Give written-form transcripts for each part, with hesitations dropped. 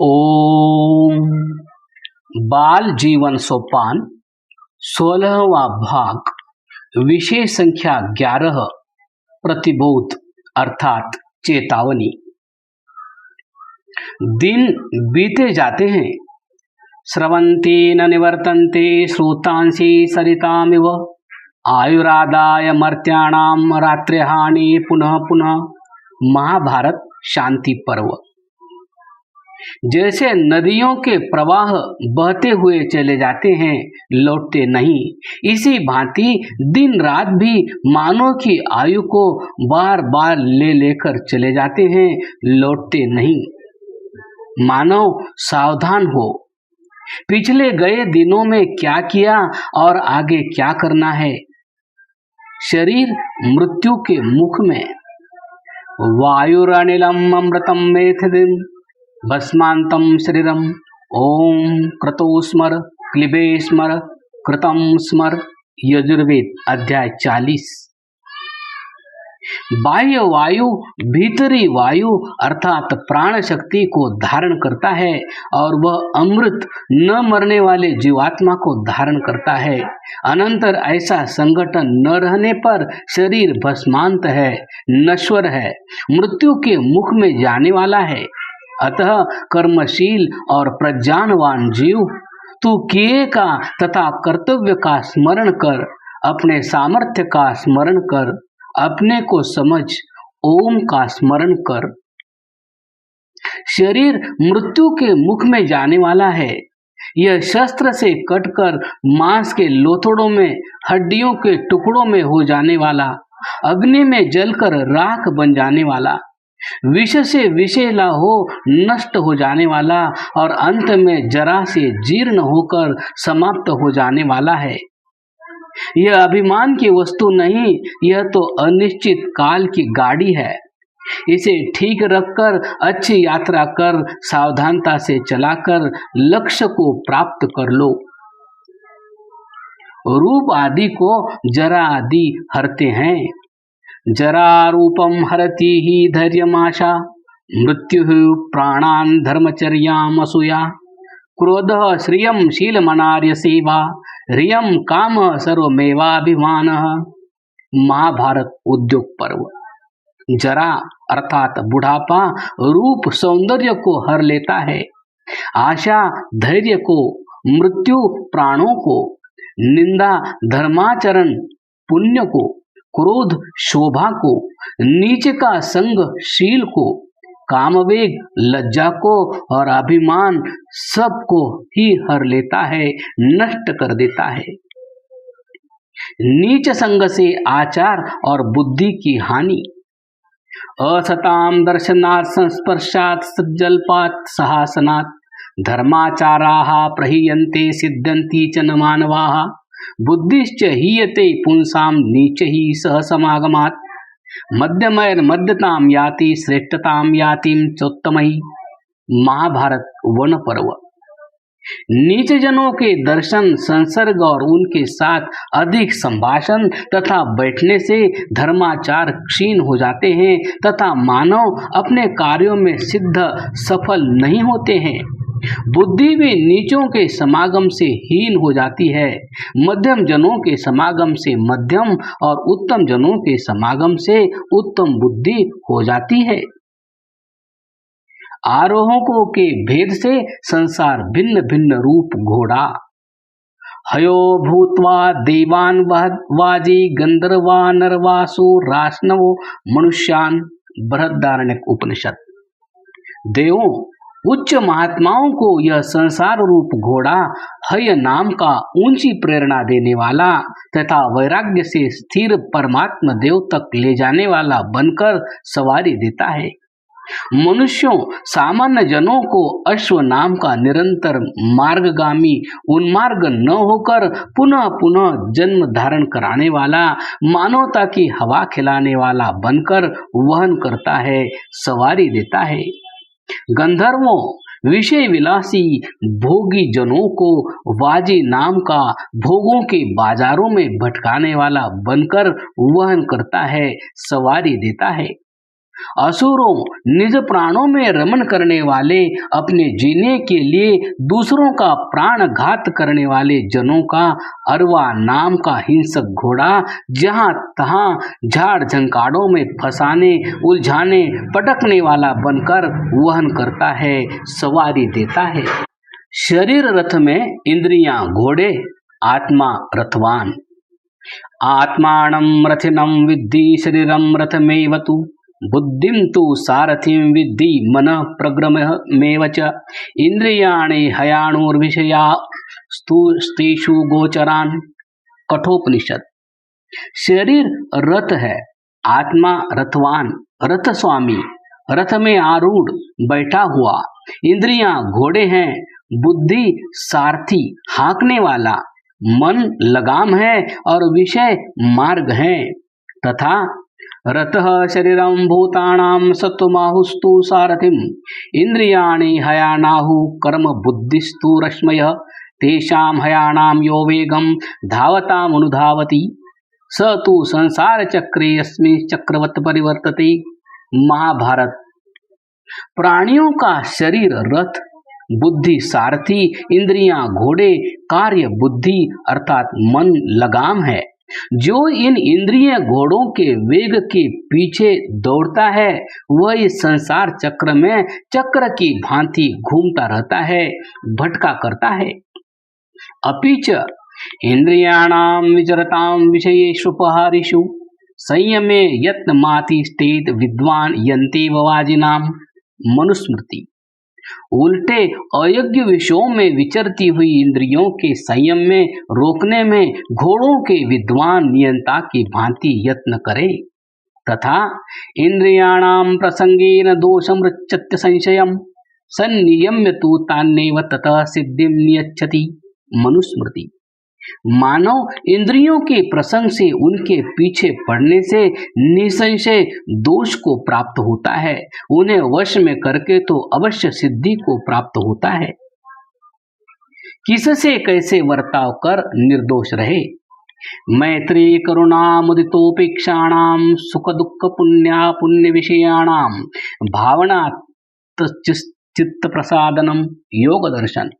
ओम बाल जीवन सोपान 16वां भाग विषय संख्या 11 प्रतिबोध अर्थात चेतावनी। दिन बीते जाते हैं, स्रवन्ति न निवर्तन्ते श्रोतांसि सरितामिव आयुरादाय मर्त्याणां रात्रिहानि पुनः पुनः। महाभारत शांति पर्व। जैसे नदियों के प्रवाह बहते हुए चले जाते हैं, लौटते नहीं, इसी भांति दिन रात भी मानव की आयु को बार बार ले लेकर चले जाते हैं, लौटते नहीं। मानव सावधान हो, पिछले गए दिनों में क्या किया और आगे क्या करना है। शरीर मृत्यु के मुख में। वायुरनिलम अमृतम मेथिदिम भस्मांतम शरीरम। ओम क्रतो स्मर क्लिबे स्मर कृतम स्मर। यजुर्वेद अध्याय 40। बाह्य वायु भीतरी वायु अर्थात प्राण शक्ति को धारण करता है और वह अमृत न मरने वाले जीवात्मा को धारण करता है। अनंतर ऐसा संगठन न रहने पर शरीर भस्मांत है, नश्वर है, मृत्यु के मुख में जाने वाला है। अतः कर्मशील और प्रज्ञानवान जीव, तू किए का तथा कर्तव्य का स्मरण कर, अपने सामर्थ्य का स्मरण कर, अपने को समझ, ओम का स्मरण कर। शरीर मृत्यु के मुख में जाने वाला है। यह शस्त्र से कटकर मांस के लोथड़ों में, हड्डियों के टुकड़ों में हो जाने वाला, अग्नि में जलकर राख बन जाने वाला, विष से विषैला हो नष्ट हो जाने वाला और अंत में जरा से जीर्ण होकर समाप्त हो जाने वाला है। यह अभिमान की वस्तु नहीं, यह तो अनिश्चित काल की गाड़ी है। इसे ठीक रखकर अच्छी यात्रा कर, सावधानता से चलाकर लक्ष्य को प्राप्त कर लो। रूप आदि को जरा आदि हरते हैं। जरा रूपम हरति ही धैर्यमाशा मृत्यु प्राणान धर्मचर्याम असूया क्रोध श्रियम शीलमनार्य सेवा रियम काम सर्वमेवाभिमान। महाभारत उद्योग पर्व। जरा अर्थात बुढ़ापा रूप सौंदर्य को हर लेता है, आशा धैर्य को, मृत्यु प्राणों को, निंदा धर्माचरण पुण्य को, क्रोध शोभा को, नीच का संग शील को, कामवेग लज्जा को और अभिमान सबको ही हर लेता है, नष्ट कर देता है। नीच संग से आचार और बुद्धि की हानि। असताम दर्शनात् संस्पर्शात् सज्जल्पात् सहासनात् धर्माचाराः प्रहीयन्ते सिद्ध्यन्ति च न मानवाः बुद्धिश्च हीयते पुंसाम नीच ही सह समागमात् मध्यमय मध्यताम याति श्रेष्ठताम यातिम चोत्तमहि। महाभारत वन पर्व। नीच जनों के दर्शन, संसर्ग और उनके साथ अधिक संभाषण तथा बैठने से धर्माचार क्षीण हो जाते हैं तथा मानव अपने कार्यों में सिद्ध सफल नहीं होते हैं। बुद्धि भी नीचों के समागम से हीन हो जाती है, मध्यम जनों के समागम से मध्यम और उत्तम जनों के समागम से उत्तम बुद्धि हो जाती है। आरोहों के भेद से संसार भिन्न भिन्न रूप घोड़ा। हयो भूत्वा देवान वाजी गंधर्वा नरवासु रासनवो मनुष्यान। बृहदारण्यक उपनिषद। देवों, उच्च महात्माओं को यह संसार रूप घोड़ा हय नाम का ऊंची प्रेरणा देने वाला तथा वैराग्य से स्थिर परमात्मा देव तक ले जाने वाला बनकर सवारी देता है। मनुष्यों, सामान्य जनों को अश्व नाम का निरंतर मार्गगामी उन्मार्ग न होकर पुनः पुनः जन्म धारण कराने वाला, मानवता की हवा खिलाने वाला बनकर वहन करता है, सवारी देता है। गंधर्वों, विषय विलासी भोगी जनों को वाजी नाम का भोगों के बाजारों में भटकाने वाला बनकर वहन करता है, सवारी देता है। असुरों निज प्राणों में रमण करने वाले, अपने जीने के लिए दूसरों का प्राण घात करने वाले जनों का अरवा नाम का हिंसक घोड़ा जहां तहां झाड़ झंकाड़ों में फंसाने, उलझाने, पटकने वाला बनकर वहन करता है, सवारी देता है। शरीर रथ में इंद्रियां घोड़े, आत्मा रथवान। आत्मानं रथिनं विद्धि शरीरं रथमेव तु, बुद्धिं तु सारथिं विद्धि मनः प्रग्रहमेव च। इंद्रियाणि हयाणुर्विषयास्तेषु गोचरान्। कठोपनिषद। शरीर रथ है, आत्मा रथवान, रथ स्वामी, रथ में आरूढ़ बैठा हुआ। इंद्रियां घोड़े हैं, बुद्धि सारथी हाँकने वाला, मन लगाम है और विषय मार्ग है। तथा रतः शरीरं भूतानां सत्त्वमाहुस्तु सारथिम्, इंद्रियाणि हयानाहु कर्म बुद्धिस्तु रश्मयः, तेषां हयानां यो वेगं धावतामनुधावति, स तु संसार चक्रे अस्मिन् चक्रवत् परिवर्तते। महाभारत। प्राणियों का शरीर रथ, बुद्धि सारथी, इंद्रियां घोड़े, कार्य बुद्धि अर्थात मन लगाम है। जो इन इंद्रिय घोड़ों के वेग के पीछे दौड़ता है वह इस संसार चक्र में चक्र की भांति घूमता रहता है, भटका करता है। अपिच इंद्रियाणां विचरतां विषयेषुपहारिषु संयमे यत्नमातिष्ठेत विद्वान यन्तेव वाजिनाम। मनुस्मृति। उल्टे अयोग्य विषयों में विचरती हुई इंद्रियों के संयम में रोकने में घोड़ों के विद्वान नियंता की भांति यत्न करे। तथा इंद्रियाणां प्रसंगेन दोषमृच्छत्य संशयम् सन्नियम्य तु तान्नेव ततः सिद्धिं नियच्छति। मनुस्मृति। मानव इंद्रियों के प्रसंग से उनके पीछे पड़ने से निसंशय दोष को प्राप्त होता है, उन्हें वश में करके तो अवश्य सिद्धि को प्राप्त होता है। किससे कैसे वर्ताव कर निर्दोष रहे। मैत्री करुणा मुदितोपेक्षाणां सुख दुख पुण्या पुण्य विषयाणां भावना चित्त प्रसादनम। योग दर्शन।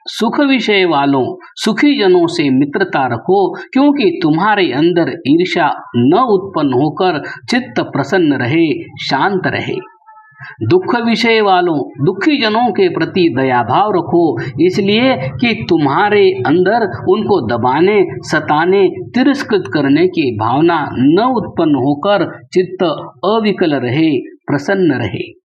सुख विषय वालों सुखी जनों से मित्रता रखो, क्योंकि तुम्हारे अंदर ईर्ष्या न उत्पन्न होकर चित्त प्रसन्न रहे, शांत रहे। दुख विषय वालों दुखी जनों के प्रति दया भाव रखो, इसलिए कि तुम्हारे अंदर उनको दबाने, सताने, तिरस्कृत करने की भावना न उत्पन्न होकर चित्त अविकल रहे, प्रसन्न रहे।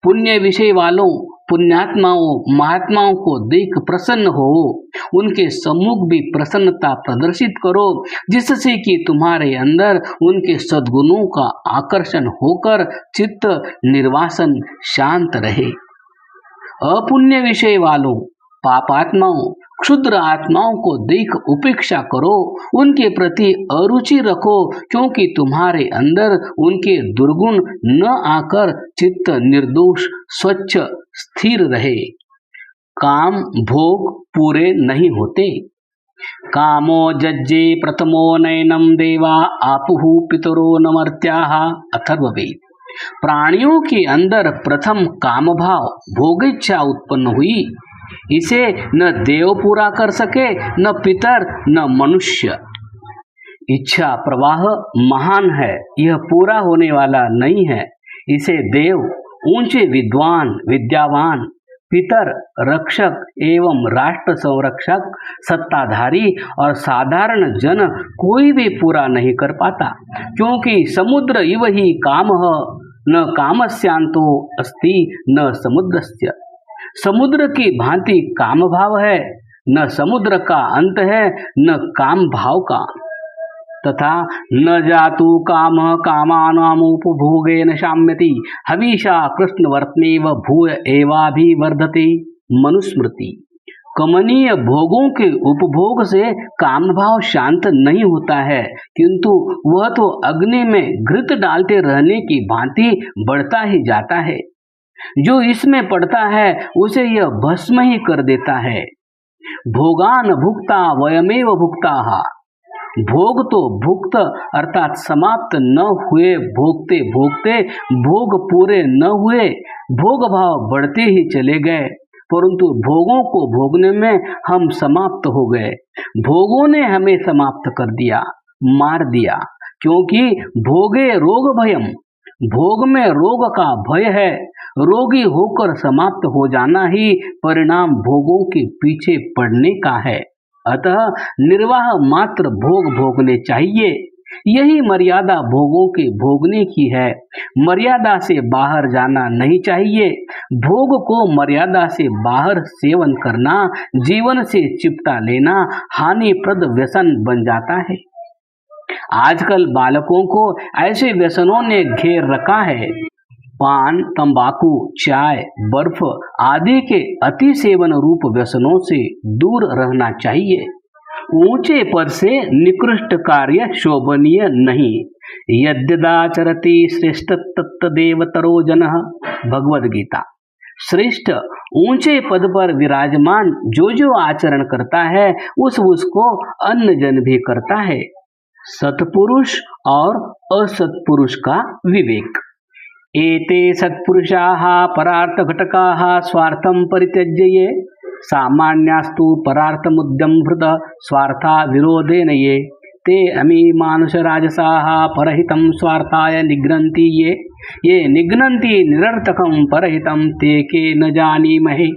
पुण्य विषय वालों पुण्यात्माओं महात्माओं को देख प्रसन्न हो, उनके सम्मुख भी प्रसन्नता प्रदर्शित करो, जिससे कि तुम्हारे अंदर उनके सद्गुणों का आकर्षण होकर चित्त निर्वासन शांत रहे। अपुण्य विषय वालों पापात्माओं क्षुद्र आत्माओं को देख उपेक्षा करो, उनके प्रति अरुचि रखो, क्योंकि तुम्हारे अंदर उनके दुर्गुण न आकर चित्त निर्दोष स्वच्छ स्थिर रहे। काम भोग पूरे नहीं होते। कामो जज्जे प्रथमो नयनम देवा आपुहु पितरो नमर्त्याः। अथर्ववेद। प्राणियों के अंदर प्रथम काम भाव भोगेच्छा उत्पन्न हुई, इसे न देव पूरा कर सके, न पितर, न मनुष्य। इच्छा प्रवाह महान है, यह पूरा होने वाला नहीं है। इसे देव, ऊंचे विद्वान, विद्यावान, पितर, रक्षक एवं राष्ट्र संरक्षक, सत्ताधारी और साधारण जन कोई भी पूरा नहीं कर पाता, क्योंकि समुद्र इव ही कामः न कामस्यांतो अस्ति न समुद्रस्य। समुद्र की भांति काम भाव है, न समुद्र का अंत है, न काम भाव का। तथा न जातु काम कामानामुपभोगेन शाम्यति हविषा कृष्णवर्त्मेव भूय एवाभिवर्धते। मनुस्मृति। कमनीय भोगों के उपभोग से काम भाव शांत नहीं होता है, किंतु वह तो अग्नि में घृत डालते रहने की भांति बढ़ता ही जाता है। जो इसमें पड़ता है उसे यह भस्म ही कर देता है। भोगान भुक्ता वयमेव भुक्ताः। भोग तो भुक्त अर्थात समाप्त न हुए भोगते भोगते भोग पूरे न हुए, भोग भाव बढ़ते ही चले गए, परंतु भोगों को भोगने में हम समाप्त हो गए। भोगों ने हमें समाप्त कर दिया, मार दिया, क्योंकि भोगे रोग भयम, भोग में रोग का भय है। रोगी होकर समाप्त हो जाना ही परिणाम भोगों के पीछे पड़ने का है। अतः निर्वाह मात्र भोग भोगने चाहिए। यही मर्यादा भोगों के भोगने की है। मर्यादा से बाहर जाना नहीं चाहिए। भोग को मर्यादा से बाहर सेवन करना, जीवन से चिपटा लेना हानिप्रद व्यसन बन जाता है। आजकल बालकों को ऐसे व्यसनों ने घेर रखा है। पान, तंबाकू, चाय, बर्फ आदि के अति सेवन रूप व्यसनों से दूर रहना चाहिए। ऊंचे पद से निकृष्ट कार्य शोभनीय नहीं। यद्यदाचरति श्रेष्ठ तत्तदेवतरो जनः, भगवद गीता। श्रेष्ठ ऊंचे पद पर विराजमान जो जो आचरण करता है उसको अन्य जन भी करता है। सत्पुरुष और असत्पुरुष का विवेक। एते सत्पुरुषाः परार्थ घटकाः स्वार्थं परित्यज्य ये, सामान्यास्तु परार्थमुद्यम हृद स्वार्था विरोधेन ये, ते अमी मानुष राजसाः परहितं स्वार्थाय निघ्नन्ति ये निघ्नन्ति निरर्थकं परहितं ते के न जानीमहे।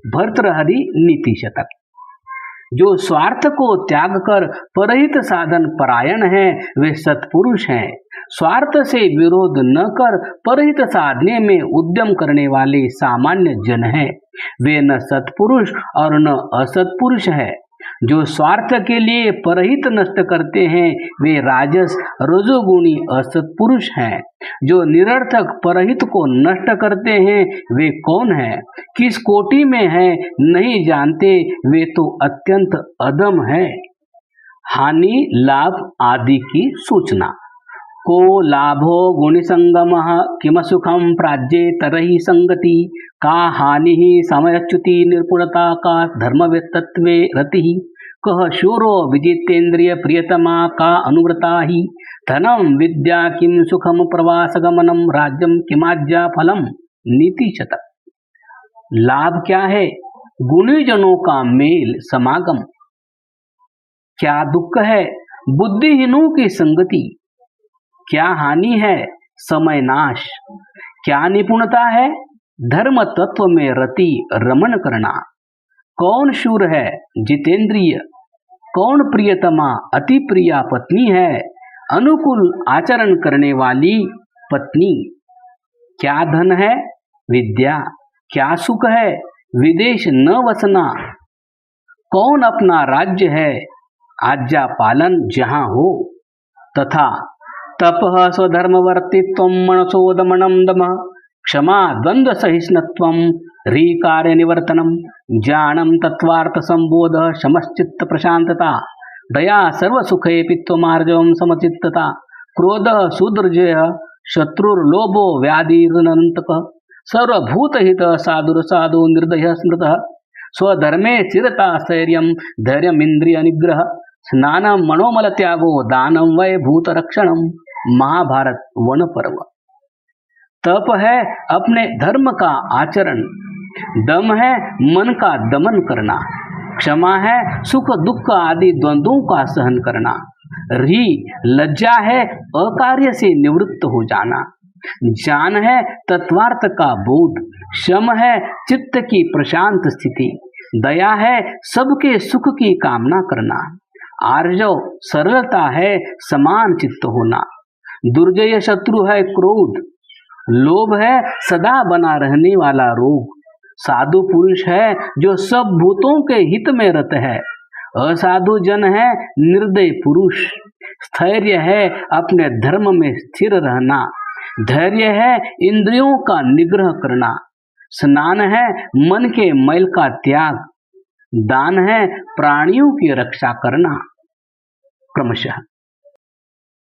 भर्तृहरि नीति शतक। जो स्वार्थ को त्याग कर परहित साधन परायण है वे सत्पुरुष हैं। स्वार्थ से विरोध न कर परहित साधने में उद्यम करने वाले सामान्य जन हैं। वे न सत्पुरुष और न असत्पुरुष है। जो स्वार्थ के लिए परहित नष्ट करते हैं वे राजस रजोगुणी असत्पुरुष हैं। जो निरर्थक परहित को नष्ट करते हैं वे कौन है, किस कोटि में है नहीं जानते, वे तो अत्यंत अधम है। हानि लाभ आदि की सूचना। को लाभो गुणसंगमः किम सुखम प्राज्ये तरहि संगति, का हानि समयच्युति निर्पुणता का धर्मवेत्तत्वे रतिः, कह शूरो विजितेन्द्रिय प्रियतमा का अनुव्रता ही, धनम विद्या किम सुखम प्रवासगमनम राज्यम किमाज्ञा फलम। नीति शतक। लाभ क्या है? गुणीजनों का मेल समागम। क्या दुख है? बुद्धिहीनों की संगति। क्या हानि है? समय नाश। क्या निपुणता है? धर्म तत्व में रति रमण करना। कौन शूर है? जितेंद्रिय। कौन प्रियतमा? अति प्रिया पत्नी है, अनुकूल आचरण करने वाली पत्नी। क्या धन है? विद्या। क्या सुख है? विदेश न वसना। कौन अपना राज्य है? आज्ञा पालन जहां हो। तथा तपः स्वधर्मवर्तित्वं मनसो दमनं दमः, क्षमा द्वंद्व सहिष्णुत्वं ह्रीकार्य निवर्तनम, ज्ञानम तत्वार्थ संबोधः शमश्चित्त प्रशांतता, दया सर्व सुखेपि त्वमार्जवं समचित्तता, क्रोधः सुदुर्जयः शत्रुर्लोभो व्याधिरनन्तकः, सर्वभूतहित साधुरसाधु निर्दयः स्मृतः, स्वधर्मे स्थिरता स्थैर्यं धैर्यमिंद्रिय निग्रह, स्नानम मनोमल त्यागो दानम वै भूत रक्षणम। महाभारत वन पर्व। तप है अपने धर्म का आचरण। दम है मन का दमन करना। क्षमा है सुख दुख आदि द्वंद्वों का सहन करना। री लज्जा है अकार्य से निवृत्त हो जाना। ज्ञान है तत्वार्थ का बोध। शम है चित्त की प्रशांत स्थिति। दया है सबके सुख की कामना करना। आर्जव सरलता है समान चित्त होना। दुर्जय शत्रु है क्रोध। लोभ है सदा बना रहने वाला रोग। साधु पुरुष है जो सब भूतों के हित में रत है। असाधु जन है निर्दय पुरुष। स्थैर्य है अपने धर्म में स्थिर रहना। धैर्य है इंद्रियों का निग्रह करना। स्नान है मन के मैल का त्याग। दान है प्राणियों की रक्षा करना। क्रमशः